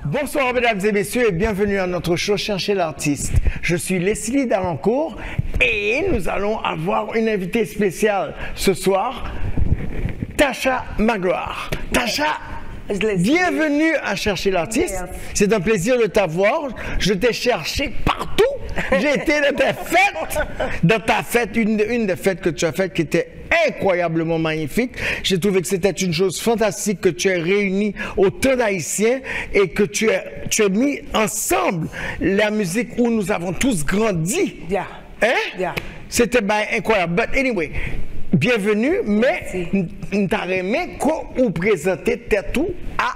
Bonsoir mesdames et messieurs et bienvenue à notre show Cherchez l'artiste. Je suis Leslie Dalancourt et nous allons avoir une invitée spéciale ce soir, Tasha Magloire. Tasha, bienvenue à Cherchez l'artiste. C'est un plaisir de t'avoir. Je t'ai cherché partout. J'ai été dans ta fête, une des fêtes que tu as faites qui était incroyablement magnifique. J'ai trouvé que c'était une chose fantastique que tu as réuni autant d'Haïtiens et que tu as mis ensemble la musique où nous avons tous grandi. Yeah. Hein? Yeah. C'était incroyable. But anyway, bienvenue, mais nous t'avons aimé qu'on présenter tout à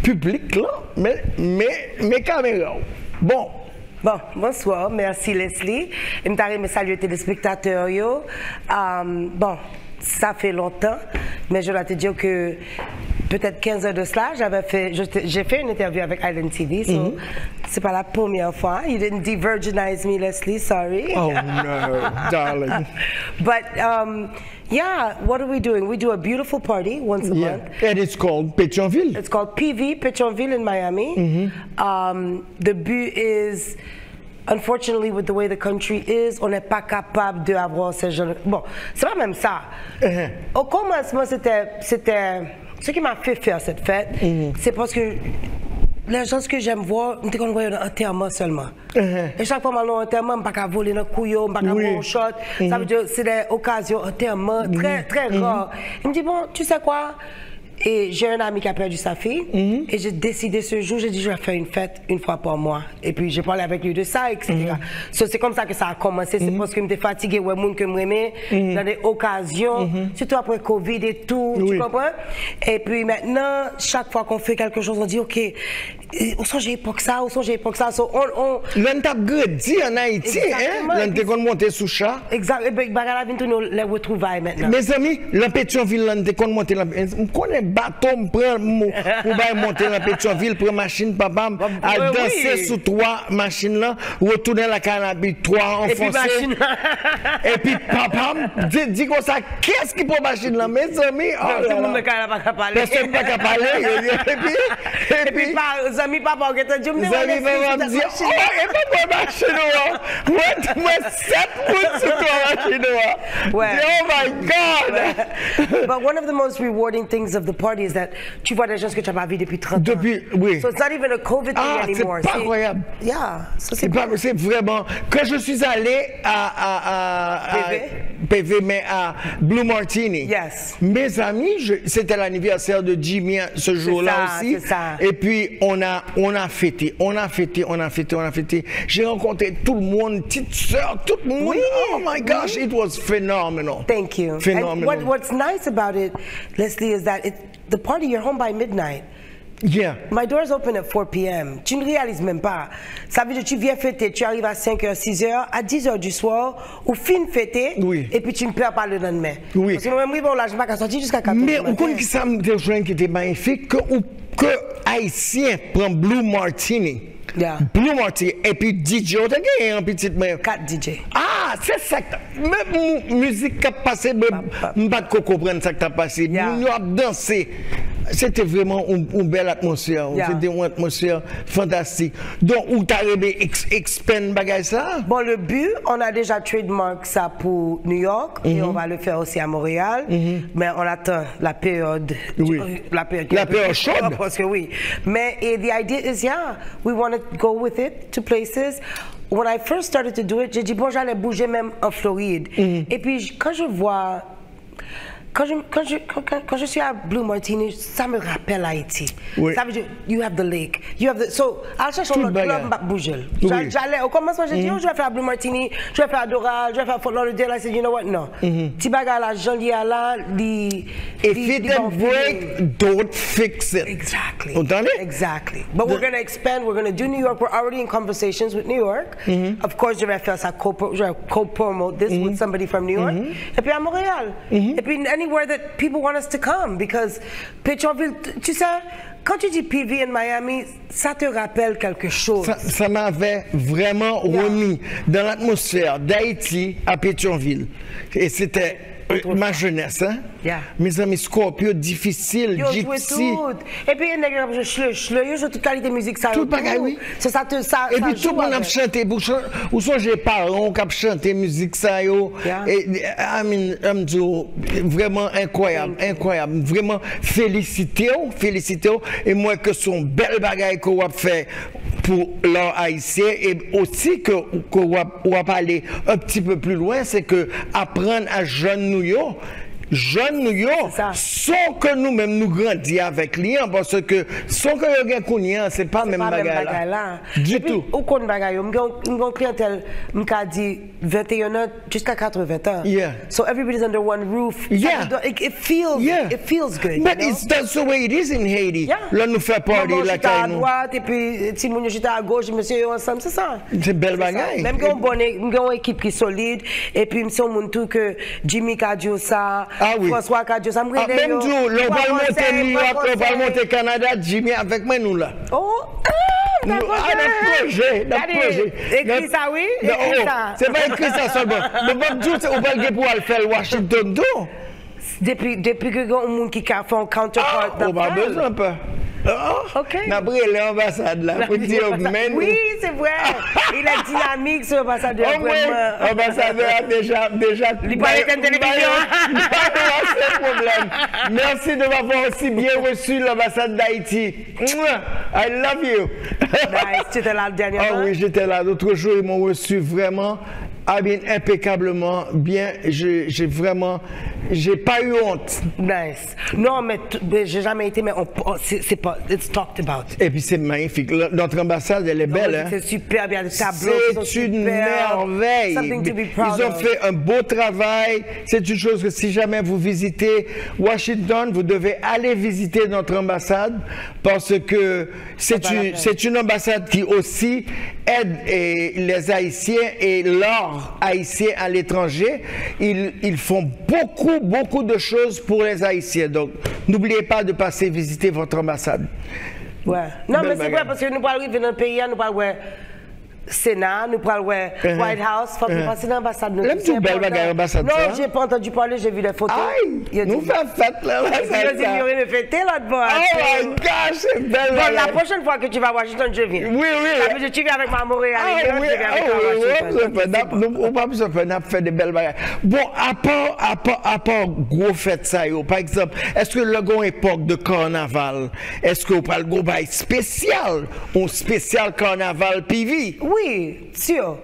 public là, mais caméras. Bon. Bon, bonsoir, merci Leslie. Je me saluer les téléspectateurs. Bon, ça fait longtemps, mais je dois te dire que peut-être 15 heures de cela, j'ai fait une interview avec Island TV, so c'est pas la première fois. You didn't de-virginize me, Leslie, sorry. Oh no, darling. But yeah, what are we doing? We do a beautiful party once a month. And it's called Pétionville. It's called PV, Pétionville in Miami. The but is, unfortunately, with the way the country is, on n'est pas capable d'avoir ce genre. Bon, c'est pas même ça. Au commencement, c'était ce qui m'a fait faire cette fête, c'est parce que les gens que j'aime voir, je ne vois un enterrement seulement. Et chaque fois que je vais à un enterrement, je ne peux pas voler un couillon, je ne peux pas voler un shot. Ça veut dire que c'est des occasions enterrement très, très rares. Il me dit, bon, tu sais quoi? Et j'ai un ami qui a perdu sa fille. Et j'ai décidé ce jour, j'ai dit, je vais faire une fête une fois par mois. Et puis j'ai parlé avec lui de ça, etc. So, c'est comme ça que ça a commencé. C'est parce que j'étais fatiguée, ouais, monde que j'aimais, dans des occasions, surtout après Covid et tout, tu comprends? Et puis maintenant, chaque fois qu'on fait quelque chose, on dit, OK, on songe époque ça, on songe époque ça. So, l'on t'a grandi en Haïti, hein? L'on t'a monté sous chat. Exact. Et puis, bagala vient tous les retrouvailles maintenant. Mes amis, la Pétionville, l'on t'a monté la. On connaît bateau, pour monter la Pétionville, pour machine, papa, à danser sous trois machines là, retourner la cannabis, trois enfoncés. Et puis papa, dit comme ça, qu'est-ce qui pour machine là, mes amis? Tout le monde ne peut pas parler. Personne ne peut pas parler. Et puis, les amis, papa, qui te dit, les amis, papa me dit, oh, et pas pour machine là. Moi, 7 pouces sur toi machine là. Oh my God. But one of the most rewarding things of the party is that tu vois des gens que tu n'as pas vu depuis 30 ans. Oui. So it's not even a COVID thing anymore. C'est pas incroyable. Yeah. C'est vraiment. Quand je suis allé à PV, mais à Blue Martini. Yes. Mes amis, c'était l'anniversaire de Jimmy ce jour-là aussi. C'est ça. Et puis on a fêté. J'ai rencontré tout le monde, petite sœur, tout le monde. Oh my gosh, it was phenomenal. Thank you. Phenomenal. And what's nice about it, Leslie, is that the party, you're home by midnight. Yeah. My doors open at 4 p.m. Tu ne réalises même pas. Ça veut dire que tu viens fêter, tu arrives à 5h, 6h, à 10h du soir, ou fin fêter, et puis tu ne perds pas le lendemain. Oui. Parce que moi-même, bon, là, je ne vais pas sortir jusqu'à 4h. Mais on connaît que ça me fait qui était magnifique, que Haïtien prend Blue Martini. Yeah. Blue Martini, et puis DJ, on a gagné un petit peu. 4 DJ. Ah, c'est ça. Même musique qui a passé, je ne pas comprendre ça qui a passé. Nous avons dansé. C'était vraiment une belle atmosphère. C'était une atmosphère fantastique. Donc, où tu as expand bagage ça? Bon, le but, on a déjà trademark ça pour New York et on va le faire aussi à Montréal. Mais on attend la période. La période chaude. Parce que oui. Mais the idea is, we want to go with it to places. When I first started to do it, j'ai dit, bon, j'allais bouger même en Floride. Et puis, quand je vois Quand je suis à Blue Martini, ça me rappelle Haïti. Oui. Ça veut dire, you have the lake, you have the... So, à chercher un autre club, je bouger. J'allais, au commencement, j'ai dit, oh, je vais faire Blue Martini, je vais faire Doral, je vais faire Fort Lauderdale. I said, you know what, no. Ti baga la janvier là, if it didn't break, don't fix it. Exactly. Entendez? Exactly. But we're going to expand, we're going to do New York. We're already in conversations with New York. Of course, je vais faire ça, co-promote this with somebody from New York. Et puis à Montréal. Et puis, anyway, anywhere that people want us to come. Because Pétionville, tu sais, quand tu dis PV in Miami, ça te rappelle quelque chose. Ça m'avait vraiment remis dans l'atmosphère d'Haïti à Pétionville. Et c'était ma jeunesse, hein? Yeah. Mes amis Scorpio, difficile, gypsy. Et puis, il y a des gens toute qualité de musique, ça. Tout bagaille, oui. C'est ça, ça. Et puis tout le monde a chanté, ou sont j'ai parents qui ont chanté musique ça yo. Et vraiment incroyable, incroyable. Vraiment félicité. Et moi que son bel bagaille qu'on a fait pour l'art haïtien et aussi qu'on va aller un petit peu plus loin, c'est que apprendre à jeunes New York, sans que nous-mêmes nous grandissions avec lui, parce que sans que nous gagnions, c'est pas même bagaille là. Du tout. Au compte bagaille, mon clientèle m'a dit 21 ans jusqu'à 80 ans. Yeah. So everybody's under one roof. Yeah. It feels good. But that's the way it is in Haiti. Yeah. Là nous fait party là à droite et puis si mon j'étais à gauche, monsieur ensemble, c'est ça. C'est belle bagaille. Même une équipe qui est solide et puis monsieur mon tout que Jimmy Kadio ça. Ah oui. François Kadio, ça me même tout, on va monter New York, on va monter Canada, Jimmy avec moi nous là. Oh, notre projet. Écrit ça, oui? C'est pas écrit ça seulement. Mais bon, tout, on va le pour aller faire Washington, tout. Depuis que il y a un monde qui fait un counterpart. On va besoin pas. Ok. On a pris l'ambassade là pour dire oui, c'est vrai. Il est dynamique ce ambassadeur. L'ambassadeur a déjà. Il parle de télévision. C'est problème. Merci de m'avoir aussi bien reçu l'ambassade d'Haïti. I love you. Nice. Tu étais là le dernier Ah oui, j'étais là. L'autre jour, ils m'ont reçu vraiment impeccablement bien. J'ai pas eu honte. Nice. Non, mais j'ai jamais été, mais c'est pas, it's talked about. Et puis c'est magnifique. Notre ambassade, elle est belle. Hein? C'est super bien, les tableaux. C'est une merveille. Ils ont fait un beau travail. C'est une chose que si jamais vous visitez Washington, vous devez aller visiter notre ambassade parce que c'est une ambassade qui aussi aide les Haïtiens et l'art haïtien à l'étranger. Ils font beaucoup de choses pour les Haïtiens. Donc, n'oubliez pas de passer visiter votre ambassade. Ouais. Non, mais c'est vrai parce que nous parlons arriver dans le pays, nous parlons Sénat, nous parlons White House, faut que passer dans l'ambassade. L'aime-tu belle bagaille ambassade? Non, j'ai pas entendu parler, j'ai vu les photos. Aïe, nous faisons fête là. Il y aurait me fêter l'autre Oh my gosh, c'est belle. Bon, la prochaine fois que tu vas à Washington, je viens. Oui. Tu viens avec ma Montréal. On va plus faire des belles bagailles. Bon, à part gros fête ça, par exemple, est-ce que le grand époque de carnaval, est-ce que vous parlez de gros bail spécial, un spécial carnaval PV? Oui, sûr.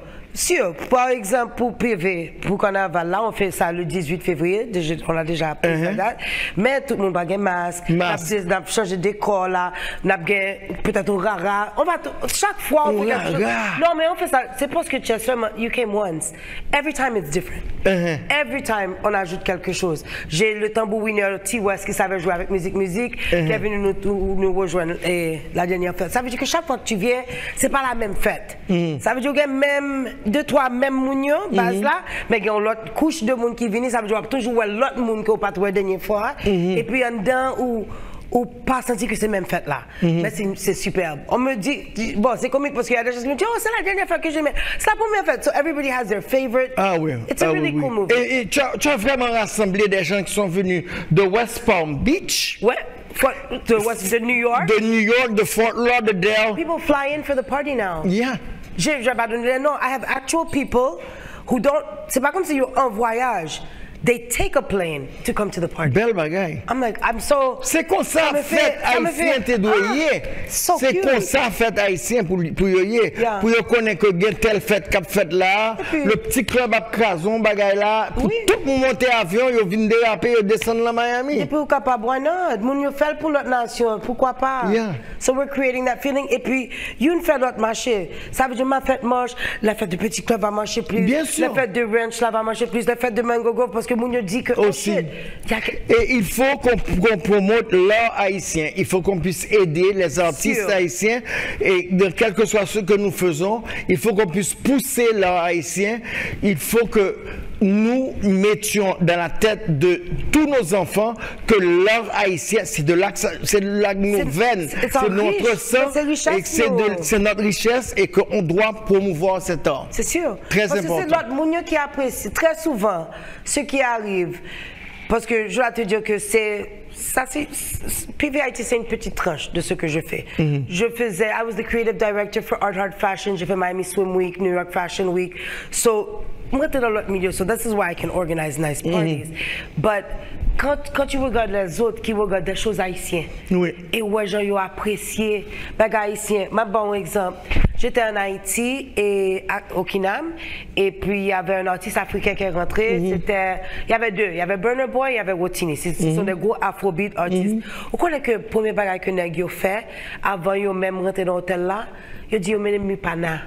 Par exemple, pour PV, pour Carnaval, là, on fait ça le 18 février. On a déjà appris la date. Mais tout le monde va avoir un masque. On a changé de décor là. On a peut-être un rara. On va chaque fois, on fait quelque chose. Non, mais on fait ça. C'est parce que tu as seulement, you came once. Every time it's different. Every time, on ajoute quelque chose. J'ai le tambour winner T-West qui savait jouer avec musique, qui est venu nous rejoindre la dernière fête. Ça veut dire que chaque fois que tu viens, c'est pas la même fête. Ça veut dire que même de toi même mounio base là mais il y a une autre couche de monde qui vient ça veut dire toujours l'autre monde que pas trouvé dernière fois et puis en dedans ou pas senti que c'est même fête là mais c'est superbe on me dit bon c'est comique parce qu'il y a des gens qui me disent oh c'est la dernière fois que j'ai mais c'est la première fête so everybody has their favorite it's a really cool movie et tu as vraiment rassemblé des gens qui sont venus de West Palm Beach de New York de Fort Lauderdale people fly in for the party now j'ai pas donné les noms. I have actual people who don't. C'est pas comme si you're en voyage. They take a plane to come to the party. Belle bagaille. I'm so. C'est comme ça fête haïtien te doyer. C'est comme ça fête haïtien pour yoyer. Pour yo connaître que gen telle fête cap fête là, le petit club à Crazon bagaille là, pour tout le monde monter avion, yo vinn déraper yo descendre à Miami. Et puis ou capable why not? Moun yo fait pour notre nation, pourquoi pas? So we're creating that feeling et puis you ne fait notre marché. Ça veut dire ma fête marche, la fête de petit club va marcher plus. Bien sûr. La fête de ranch là va marcher plus, la fête de Mango Grove parce que moun yo dit que aussi. Et il faut qu'on promote l'art haïtien. Il faut qu'on puisse aider les artistes haïtiens et de quel que soit ce que nous faisons, il faut qu'on puisse pousser l'art haïtien. Il faut que nous mettions dans la tête de tous nos enfants que l'art haïtien, c'est de là que nos veines, c'est notre sang, et c'est notre richesse et qu'on doit promouvoir cet art. C'est sûr. Très parce important. Que c'est l'autre monde qui apprécie très souvent ce qui arrive. Parce que je dois te dire que PVIT, c'est une petite tranche de ce que je fais. Je faisais, I was the creative director for Art Hard Fashion, j'ai fait Miami Swim Week, New York Fashion Week. So, moi, j'étais dans l'autre milieu, so this is why I can organize nice parties. But, quand tu regardes les autres qui regardent des choses haïtiennes, et ouais, gens ont apprécié, bagages haïtiens. Ma bon exemple, j'étais en Haïti et au Kinam, et puis il y avait un artiste africain qui est rentré. Il y avait deux, il y avait Burna Boy, il y avait Rotini. Ce sont des gros afrobeat artistes. Vous connaissez que le premier bagage que nous fait, avant de même rentrer dans l'hôtel là, il dit, on me pana.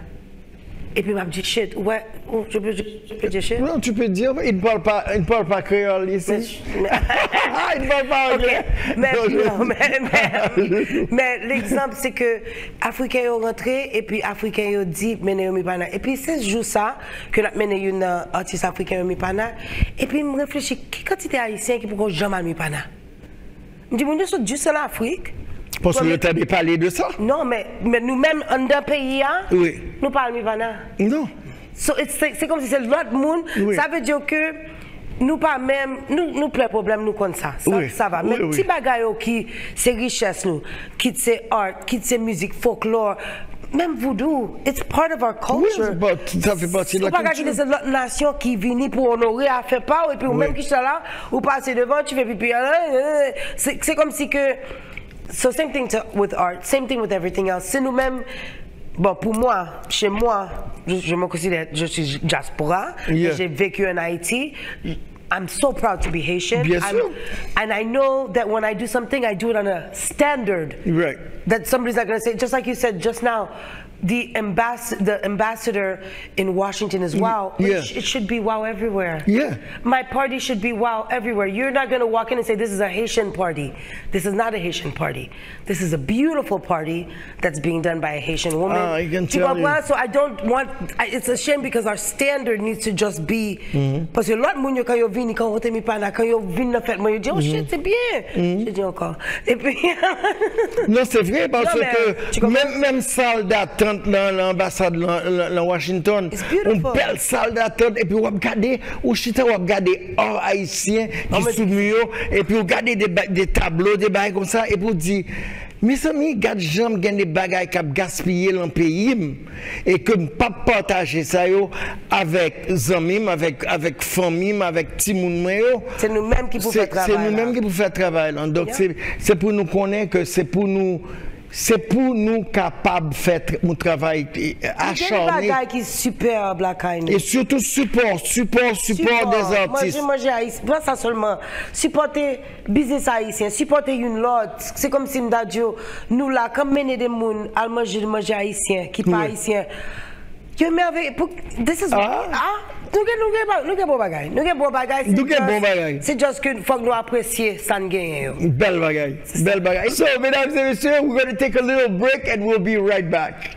Et puis, il m'a dit, shit, ouais, je peux dire shit? Non, tu peux dire, il ne parle pas créole ici. Il ne parle pas anglais. Mais l'exemple, c'est que Africains sont rentrés et puis Africains ont dit, mené mi pana. Et puis, c'est ce jour ça que nous mené une artiste africain mi pana. Et puis, je me réfléchis, quelle quantité haïtien qui pourrait jamais mi pana? Je me dis, nous sommes juste en Afrique. Parce que tu avais parlé de ça? Non, mais nous-mêmes, en d'un pays, nous parlons Mivana. Non. C'est comme si c'est l'autre monde. Ça veut dire que nous pas même, nous plein problème, nous comme ça. Ça va. Mais petit bagaille qui, c'est richesse, nous, qui c'est art, qui c'est musique, folklore. Même voodoo, it's part of our culture. Oui, ça fait partie de la culture. C'est l'autre nation qui vient pour honorer, à faire part, et puis même qui sont là, ou passer devant, tu fais pipi. C'est comme si que. So same thing with art, same thing with everything else. C'est nous-mêmes, bon pour moi, chez moi, je me considère, je suis diaspora, j'ai vécu en Haïti. I'm so proud to be Haitian. Bien sûr. And I know that when I do something, I do it on a standard. Right. That somebody's not going to say, just like you said just now, the ambassador in Washington is wow. It should be wow everywhere. Yeah. My party should be wow everywhere. You're not going to walk in and say, this is a Haitian party. This is not a Haitian party. This is a beautiful party that's being done by a Haitian woman. I can tell you. So I don't want, it's a shame because our standard needs to just be, parce que l'autre monde, quand ils viennent, quand ils viennent dans fête, moi, ils disent, oh shit, c'est bien. Je dis encore. Et puis. Non, c'est vrai, parce que même salle d'attente dans l'ambassade de Washington, une belle salle d'attente, et puis on va regarder, on va regarder hors haïtien qui sous mur, et puis on regarde des tableaux, des bagages comme ça, et puis on dit, mes amis, regarde, j'aime gagner des bagages qui ont gaspillé dans le pays, et que je ne peux pas partager ça avec les amis, avec famille, avec tout le monde. C'est nous-mêmes qui pouvons faire travail. C'est nous-mêmes qui pouvons faire travail. Donc, c'est pour nous connaître que c'est pour nous capables de faire mon travail acharné. C'est un bagage qui est super Black Eyed. Et surtout support des artistes. Moi, j'ai haïtien. Pas ça seulement. Supporter business haïtien, supporter une lot. C'est comme si nous là, comme mener des gens à manger haïtien, qui pas haïtien. Yo merveille. This is nous avons bon bagage. C'est juste qu'il faut que nous apprécions ça nous gagne. Belle bagage. So, mesdames et messieurs, we're going to take a little break and we'll be right back.